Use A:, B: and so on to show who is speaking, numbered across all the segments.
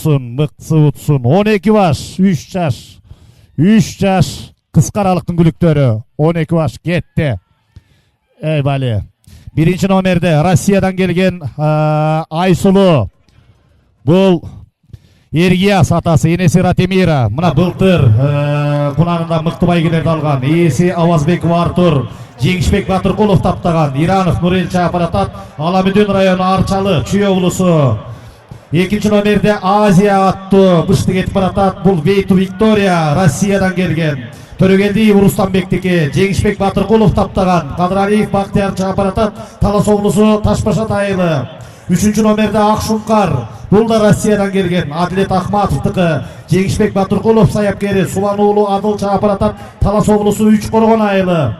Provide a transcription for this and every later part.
A: мыктысы утsun. 12 баш, 3 жаш. 3 жаш кыска аралыктын күлүктөрү. 12 баш кетти. Ey bali. Birinci номерде Россиядан келген Айсулу. Бұл Ергияс атасы, енесі Ратимира. Мына былтыр кунагында мыкты байгелерди алган. Ээси Авазбеков Артур, Жеңишбек Батыркулов таптаган. Иранов Нурел чапаратат. Аламүдүн району Арчалы, Чүй облусу. Экинчи номерде Азия аттуу бышты кетип баратат. Бул Вейту Виктория, Россиядан келген. Төрөгелдиев Рустамбектики, Жеңишбек Батыркулов таптаган. Кадыралиев Бактияр чапаратат. Талас облусу Ташбашат айылы. Üçüncü номерде Акшумкар. Бул да Россиядан келген. Адилет Ахматовтыкы. Жеңишбек Батыркулов саяпкери. Сулан уулу Адыл чапаратат. Талас облусу Үч Коргон айылы.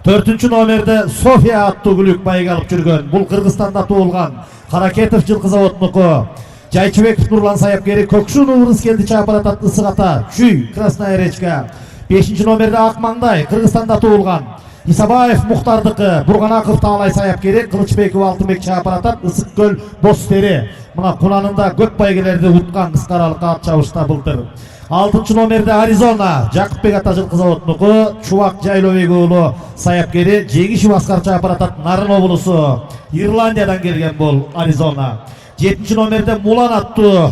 A: 4-cü номерде София аттуу күлүк байга алып жүргөн. Бул Кыргызстанда туулган. Каракетов жылкы заводунуку. Жайчыбеков Нурлан саяпкери. Көкшүн Урыс келди чапаратат. Ысыгата. Чүй, Красная речка. 5-ci номерде Акмаңдай. Кыргызстанда туулган. Исабаев Мухтардыкы, Бурганаков Таалай саяпкери, Кылычбеков Алтынбек чапаратат. Ысык көл Бос тери. Мына кунанында көп байгелерди уткан кыска аралыкка ат чабышта былтыр. 6-cı номерде Аризона, Жакыпбек ата жылкы заводунуку. Чубак Жайлобек уулу саяпкери, Жеңишев Аскар чапаратат. Нарын облусу, Ирландиядан келген бул Аризона. 7-ci номерде Мулан аттуу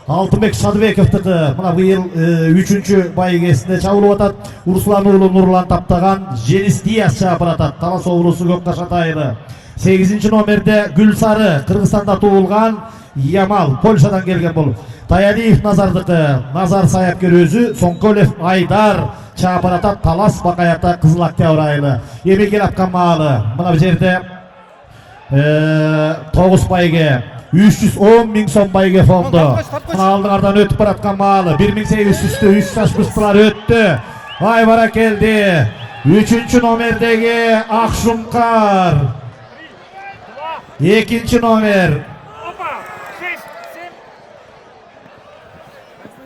A: Алтынбек Шадыбековтыкы. Мына быйыл 3-cü байгесинде чабылып атат. Руслан уулу Нурлан таптаган. Женис Диас чапаратат. Талас облусу Көккашат айылы. 8-ci номерде Гүлсары, Кыргызстанда туулган. Ямал, Польшадан келген бул. Таялиев Назардыкы. Назар саяпкер өзү. Сонколев Айдар чапаратат. Талас Бакаята Кызыл Октябрь айылы. Эмекел Апкан маалы. Мына бу жерде 9 байге 310 миң сом байге фонду. Мына алдыңардан өтүп бараткан маалы 1800'тө 3 жаш быстылар өттү. Ай баракелди. 3-cü номердеги Акшумкар. 2-cü номер.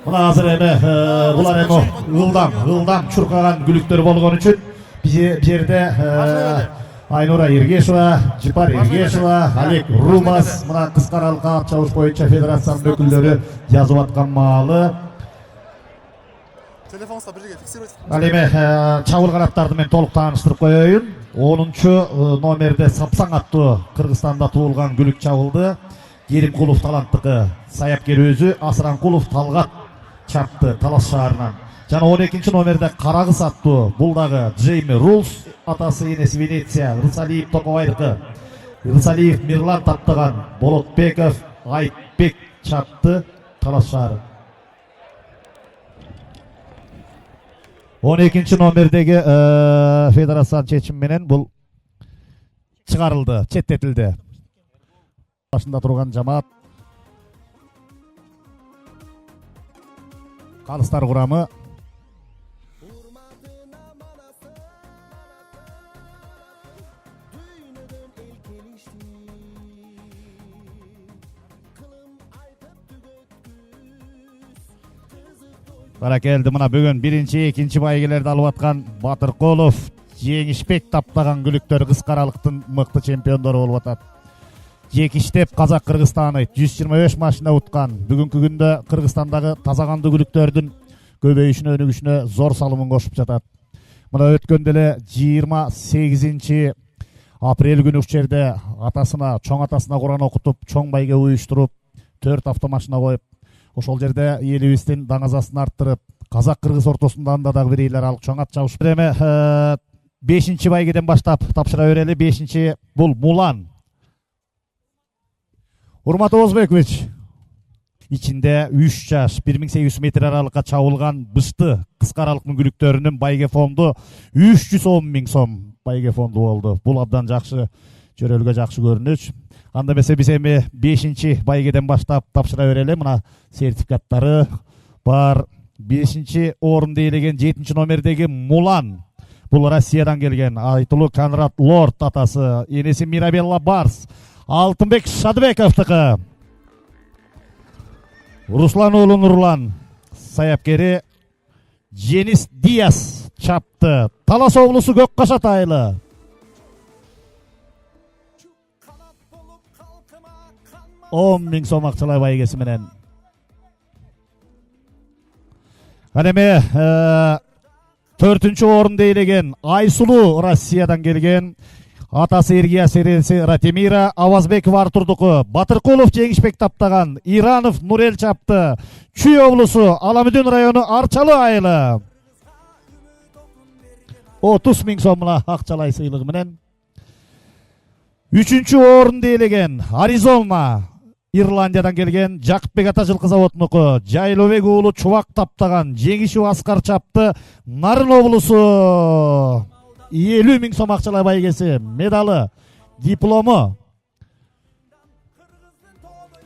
A: Мына азыр эми булар эми ылдам чуркаган күлүктөр болгон үчүн бир жерде Айнура Ергешева, Жипар Ергешева, Олег Румас, мына кыска аралыкка ат чабыш боюнча федерациянын өкүлдөрү жазып аткан маалы. Ал эми чабылган аттарды мен толук тааныштырып коеюн. 10-cü номерде Сапсаң аттуу Кыргызстанда туулган күлүк чабылды. Керимкулов Таланттыкы, саяпкер өзү Асранкулов Талгат чапты Талас шаарынан. Жана 12-cü номерде Карагыз аттуу, бул дагы Джейми Рулс атасы, энеси Венеция, Рысалиев Токобайдыкы. Рысалиев Мирлан таптаган. Болотбеков Айтбек чапты Талас шаары. 12-cü номердеги федерациянын чечими менен бул чыгарылды, четтетилди. Башында турган жамаат калыстар курамы баракелди. Мына бүгүн 1-ci, 2-ci байгелерди алып аткан Батыркулов, Жеңишбек таптаган күлүктөр кыска аралыктын мыкты чемпиондору болуп атат. Жекиштеп Казак Кыргызстаны 125 машина уткан. Бүгүнкү күндө Кыргызстандагы тазаганды күлүктөрдүн көбөйүшүнө өнүгүшүнө зор салымын кошуп жатат. Мына өткөндө эле 28 апрель күнү ушул жерде атасына, чоң атасына Куран окутуп, чоң байге уюштуруп, 4 автомашина коюп, ошол жерде элибиздин даңазасын арттырып, Казак Кыргыз ортосунда анда дагы бир эл аралык чоң ат чабышып. Эми 5-ci байгеден баштап тапшыра берели. 5-ci бул Мулан. Урмат Озбекович, ичинде 3 жаш 1800 метр аралыкка чабылган бышты кыска аралыктын күлүктөрүнүн байге фонду 310 миң сом байге фонду болду. Бул абдан жакшы, жөрөлгө жакшы көрүнүч. Анда эмесе биз эми 5-ci байгеден баштап тапшыра берели. Мына сертификаттары бар. 5-ci орунду ээлеген 7-ci номердеги Мулан. Бул Россиядан келген. Айтулуу Конрад Лорд атасы, энеси Мирабелла Барс. Алтынбек Шадыбековтыкы. Руслан уулу Нурлан саяпкери, Женис Диас чапты. Талас облусу Көккашат айылы. 10.000 so'm акчалай байгеси менен. Ал эми 4-чү орунду ээлеген Айсулуу Россиядан келген. Атасы Иргия Серенси Ратимира, Авазбеков Артурдуку, Батыркулов жеңишпек таптаган, Иранов Нурел чапты. Чүй облусу, Аламүдүн району Арчалы айылы. 30.000 сомла акчалай сыйлыгы менен. 3-чү орунду ээлеген Аризона, Ирландиядан келген Жакыпбек ата жылкы заводунуку, Жайлообек уулу Чубак таптаган, Жеңишев Аскар чапты. Нарын облусу 50.000 сом акчалай байгеси, медалы, диплому.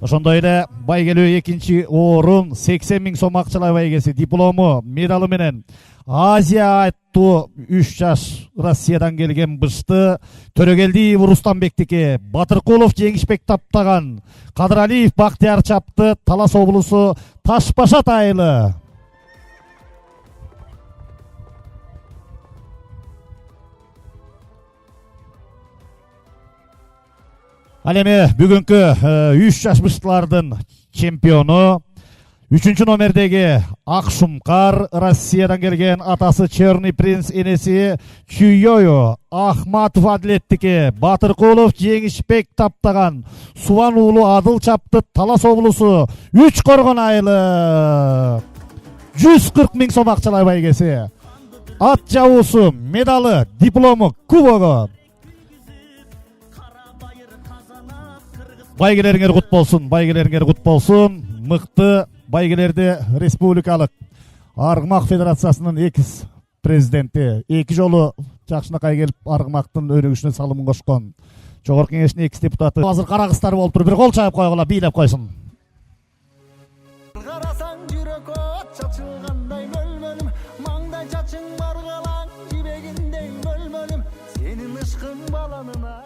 A: Ошондой эле байгелүү 2-чи орун 80.000 сом акчалай байгеси, диплому, медалы менен Азия аттуу 3 жаш Россиядан келген бышты. Төрөгелдиев Рустамбектики, Батыркулов жеңишпек таптаган, Кадыралиев Бактияр чапты. Талас облусу Таш Башат айылы. Ал эми бүгүнкү 3 жаш быштылардын чемпиону 3-чү номердеги Акшумкар Россиядан келген, атасы Черный принц, энеси Чүйөйө Ахматов Адлеттики, Батыркулов жеңишпек таптаган, Суван уулу Адыл чапты. Талас облусу 3 Коргон айылы. 140.000 сом акчалай байгеси, ат жабуусу, медалы, диплому, кубогу. Байгелериңер кут болсун, байгелериңер кут болсун. Мыкты байгелерди республикалык Аргымак федерациясынын экс президенти, 2 жолу жакшынакай келип Аргымактын өнүгүшүнө салымын кошкон Жогорку кеңештин экс депутаты. Азыр кара кыздар болуп туруп, бир кол чайып койгула, бийлеп койсун.
B: Карасаң жүрөк от чачылгандай мөлмөлүм, маңдай чачың баргалаң жибегиндей мөлмөлүм, сенин ышкың баланына